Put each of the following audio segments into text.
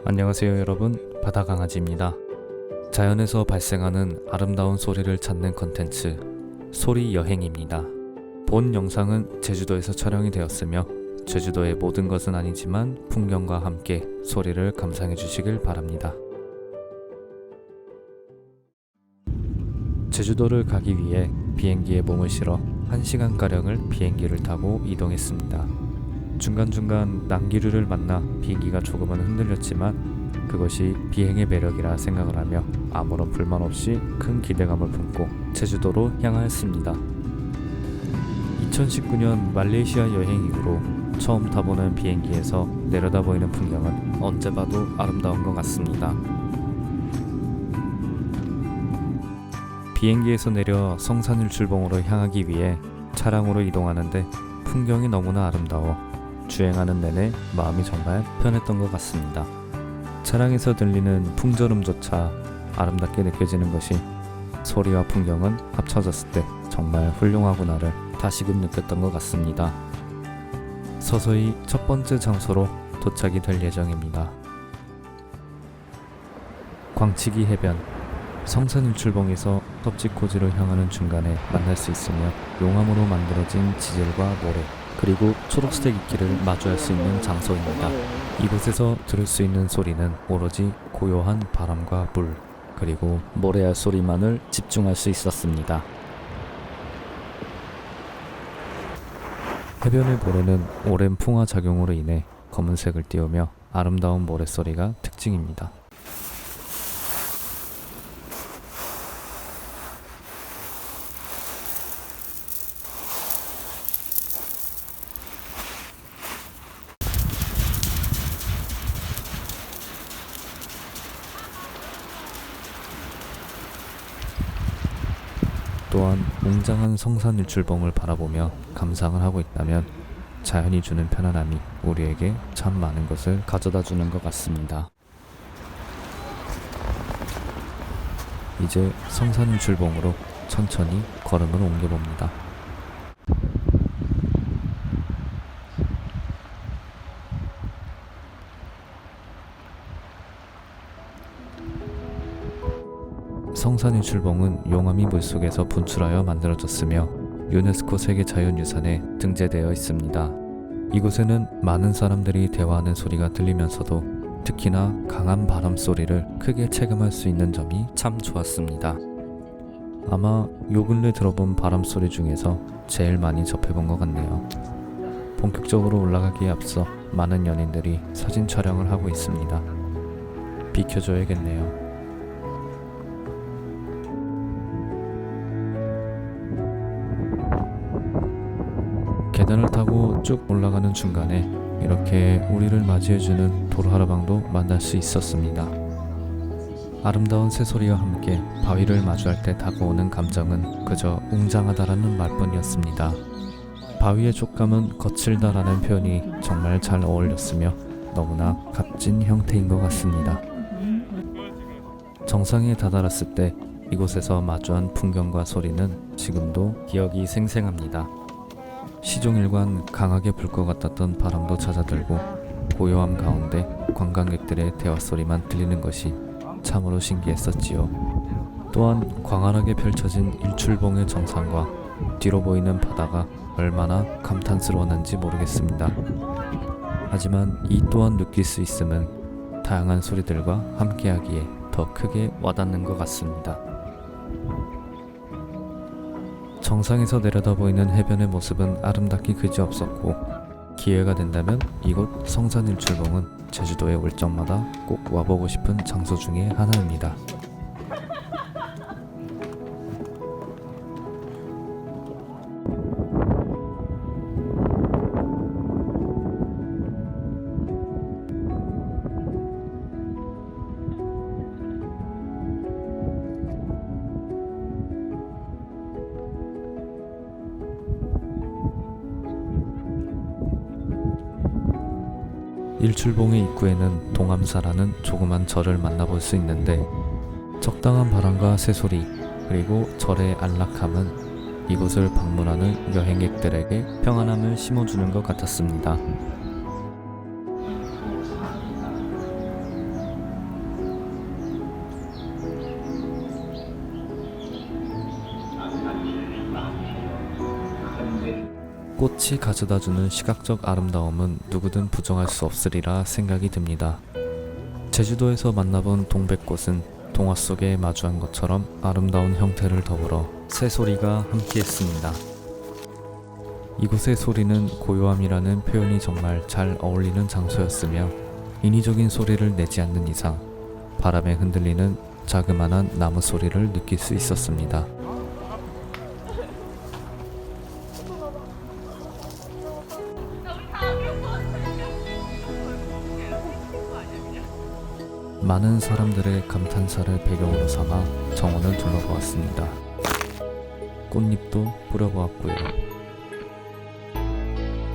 안녕하세요 여러분, 바다강아지입니다. 자연에서 발생하는 아름다운 소리를 찾는 컨텐츠 소리 여행입니다. 본 영상은 제주도에서 촬영이 되었으며 제주도의 모든 것은 아니지만 풍경과 함께 소리를 감상해 주시길 바랍니다. 제주도를 가기 위해 비행기에 몸을 실어 1시간가량을 비행기를 타고 이동했습니다. 중간중간 난기류를 만나 비행기가 조금은 흔들렸지만 그것이 비행의 매력이라 생각을 하며 아무런 불만 없이 큰 기대감을 품고 제주도로 향하였습니다. 2019년 말레이시아 여행 이후로 처음 타보는 비행기에서 내려다보이는 풍경은 언제 봐도 아름다운 것 같습니다. 비행기에서 내려 성산일출봉으로 향하기 위해 차량으로 이동하는데 풍경이 너무나 아름다워 주행하는 내내 마음이 정말 편했던 것 같습니다. 차량에서 들리는 풍절음조차 아름답게 느껴지는 것이 소리와 풍경은 합쳐졌을 때 정말 훌륭하구나를 다시금 느꼈던 것 같습니다. 서서히 첫 번째 장소로 도착이 될 예정입니다. 광치기 해변. 성산일출봉에서 섭지코지로 향하는 중간에 만날 수 있으며 용암으로 만들어진 지젤과 모래 그리고 초록색 이끼를 마주할 수 있는 장소입니다. 이곳에서 들을 수 있는 소리는 오로지 고요한 바람과 물 그리고 모래알 소리만을 집중할 수 있었습니다. 해변의 모래는 오랜 풍화 작용으로 인해 검은색을 띄우며 아름다운 모래소리가 특징입니다. 또한 웅장한 성산일출봉을 바라보며 감상을 하고 있다면 자연이 주는 편안함이 우리에게 참 많은 것을 가져다 주는 것 같습니다. 이제 성산일출봉으로 천천히 걸음을 옮겨봅니다. 성산일출봉은 용암이 물속에서 분출하여 만들어졌으며 유네스코 세계자연유산에 등재되어 있습니다. 이곳에는 많은 사람들이 대화하는 소리가 들리면서도 특히나 강한 바람 소리를 크게 체감할 수 있는 점이 참 좋았습니다. 아마 요 근래 들어본 바람 소리 중에서 제일 많이 접해본 것 같네요. 본격적으로 올라가기에 앞서 많은 연인들이 사진 촬영을 하고 있습니다. 비켜줘야겠네요. 계단을 타고 쭉 올라가는 중간에 이렇게 우리를 맞이해주는 도로하라방도 만날 수 있었습니다. 아름다운 새소리와 함께 바위를 마주할 때 다가오는 감정은 그저 웅장하다라는 말뿐이었습니다. 바위의 촉감은 거칠다라는 표현이 정말 잘 어울렸으며 너무나 값진 형태인 것 같습니다. 정상에 다다랐을 때 이곳에서 마주한 풍경과 소리는 지금도 기억이 생생합니다. 시종일관 강하게 불 것 같았던 바람도 잦아들고 고요함 가운데 관광객들의 대화 소리만 들리는 것이 참으로 신기했었지요. 또한 광활하게 펼쳐진 일출봉의 정상과 뒤로 보이는 바다가 얼마나 감탄스러웠는지 모르겠습니다. 하지만 이 또한 느낄 수 있음은 다양한 소리들과 함께하기에 더 크게 와닿는 것 같습니다. 정상에서 내려다 보이는 해변의 모습은 아름답기 그지없었고 기회가 된다면 이곳 성산일출봉은 제주도에 올 적마다 꼭 와보고 싶은 장소 중에 하나입니다. 일출봉의 입구에는 동암사라는 조그만 절을 만나볼 수 있는데 적당한 바람과 새소리 그리고 절의 안락함은 이곳을 방문하는 여행객들에게 평안함을 심어주는 것 같았습니다. 꽃이 가져다주는 시각적 아름다움은 누구든 부정할 수 없으리라 생각이 듭니다. 제주도에서 만나본 동백꽃은 동화 속에 마주한 것처럼 아름다운 형태를 더불어 새소리가 함께했습니다. 이곳의 소리는 고요함이라는 표현이 정말 잘 어울리는 장소였으며 인위적인 소리를 내지 않는 이상 바람에 흔들리는 자그마한 나무 소리를 느낄 수 있었습니다. 많은 사람들의 감탄사를 배경으로 삼아 정원을 둘러보았습니다. 꽃잎도 뿌려보았고요.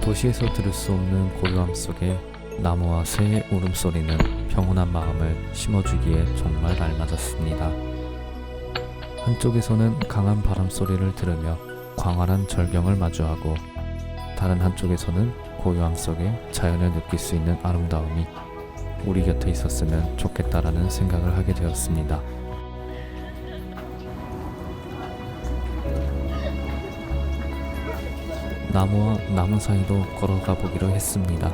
도시에서 들을 수 없는 고요함 속에 나무와 새의 울음소리는 평온한 마음을 심어주기에 정말 알맞았습니다. 한쪽에서는 강한 바람 소리를 들으며 광활한 절경을 마주하고 다른 한쪽에서는 고요함 속에 자연을 느낄 수 있는 아름다움이 우리 곁에 있었으면 좋겠다라는 생각을 하게 되었습니다. 나무와 나무 사이로 걸어가 보기로 했습니다.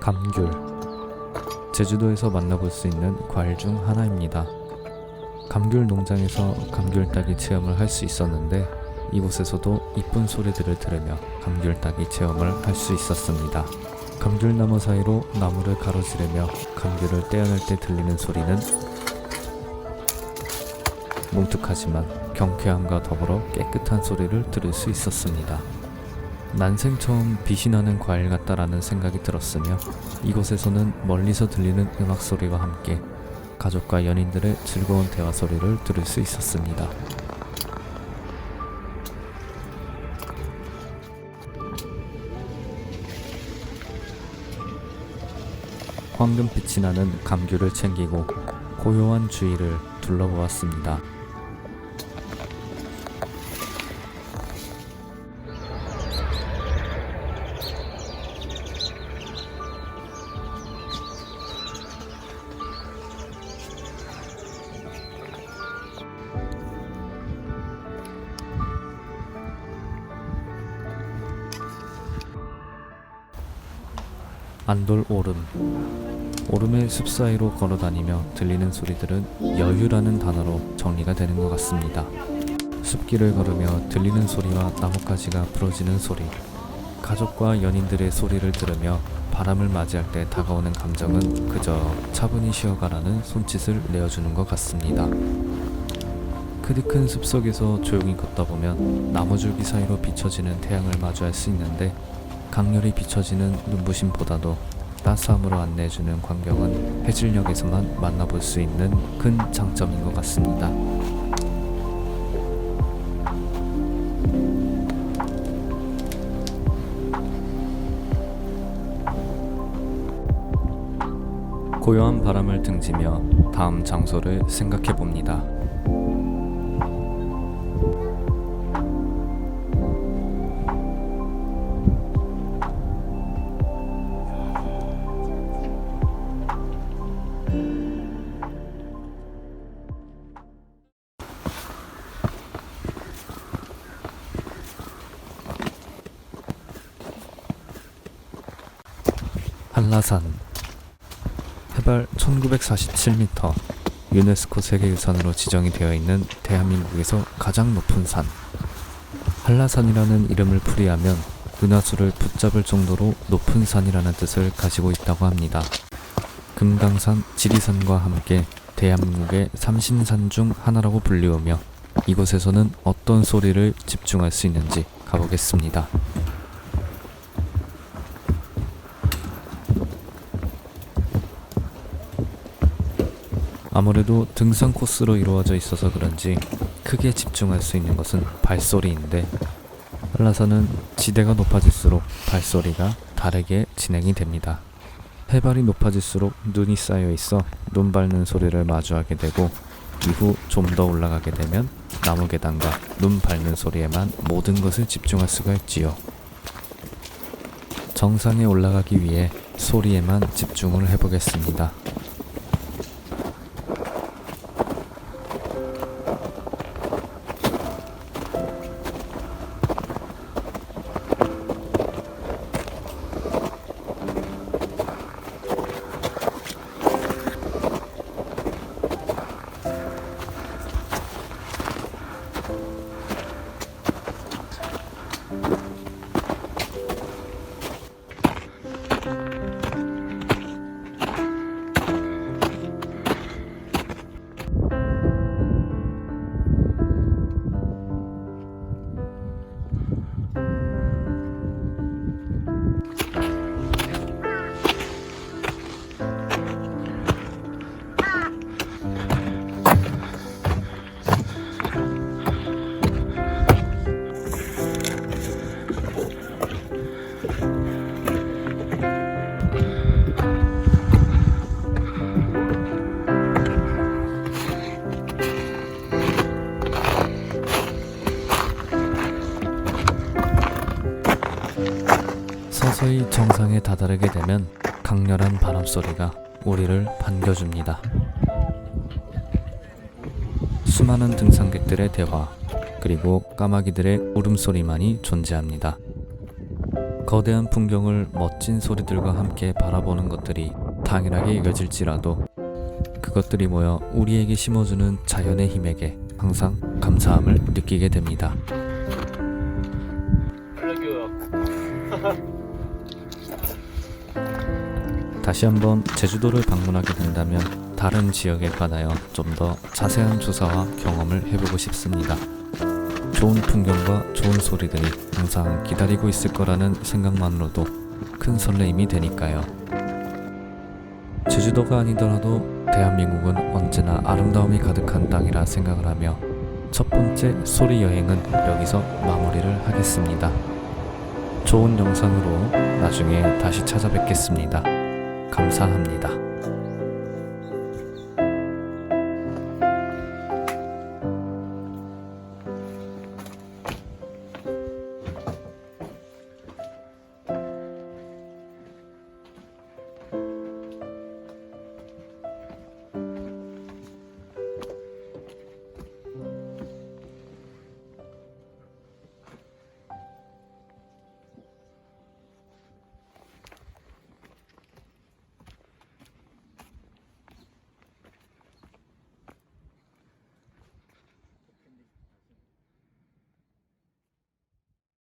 감귤, 제주도에서 만나볼 수 있는 과일 중 하나입니다. 감귤 농장에서 감귤 따기 체험을 할 수 있었는데 이곳에서도 이쁜 소리들을 들으며 감귤 따기 체험을 할 수 있었습니다. 감귤나무 사이로 나무를 가로지르며 감귤을 떼어낼 때 들리는 소리는 뭉툭하지만 경쾌함과 더불어 깨끗한 소리를 들을 수 있었습니다. 난생 처음 빛이 나는 과일 같다라는 생각이 들었으며 이곳에서는 멀리서 들리는 음악 소리와 함께 가족과 연인들의 즐거운 대화 소리를 들을 수 있었습니다. 황금빛이 나는 감귤을 챙기고 고요한 주위를 둘러보았습니다. 안돌 오름. 오름의 숲 사이로 걸어다니며 들리는 소리들은 여유라는 단어로 정리가 되는 것 같습니다. 숲길을 걸으며 들리는 소리와 나뭇가지가 부러지는 소리, 가족과 연인들의 소리를 들으며 바람을 맞이할 때 다가오는 감정은 그저 차분히 쉬어가라는 손짓을 내어주는 것 같습니다. 크디큰 숲속에서 조용히 걷다 보면 나무줄기 사이로 비춰지는 태양을 마주할 수 있는데 강렬히 비춰지는 눈부심보다도 따스함으로 안내해주는 광경은 해질녘에서만 만나볼 수 있는 큰 장점인 것 같습니다. 고요한 바람을 등지며 다음 장소를 생각해 봅니다. 한라산, 해발 1947m, 유네스코 세계유산으로 지정이 되어 있는 대한민국에서 가장 높은 산. 한라산이라는 이름을 풀이하면 은하수를 붙잡을 정도로 높은 산이라는 뜻을 가지고 있다고 합니다. 금강산, 지리산과 함께 대한민국의 삼신산 중 하나라고 불리우며 이곳에서는 어떤 소리를 집중할 수 있는지 가보겠습니다. 아무래도 등산 코스로 이루어져 있어서 그런지 크게 집중할 수 있는 것은 발소리인데 한라산은 지대가 높아질수록 발소리가 다르게 진행이 됩니다. 해발이 높아질수록 눈이 쌓여 있어 눈 밟는 소리를 마주하게 되고, 이후 좀 더 올라가게 되면 나무 계단과 눈 밟는 소리에만 모든 것을 집중할 수가 있지요. 정상에 올라가기 위해 소리에만 집중을 해보겠습니다. 서서히 정상에 다다르게 되면 강렬한 바람소리가 우리를 반겨줍니다. 수많은 등산객들의 대화, 그리고 까마귀들의 울음소리만이 존재합니다. 거대한 풍경을 멋진 소리들과 함께 바라보는 것들이 당연하게 여겨질지라도, 그것들이 모여 우리에게 심어주는 자연의 힘에게 항상 감사함을 느끼게 됩니다. 다시 한번 제주도를 방문하게 된다면 다른 지역에 관하여 좀 더 자세한 조사와 경험을 해보고 싶습니다. 좋은 풍경과 좋은 소리들이 항상 기다리고 있을 거라는 생각만으로도 큰 설레임이 되니까요. 제주도가 아니더라도 대한민국은 언제나 아름다움이 가득한 땅이라 생각을 하며 첫 번째 소리 여행은 여기서 마무리를 하겠습니다. 좋은 영상으로 나중에 다시 찾아뵙겠습니다. 감사합니다.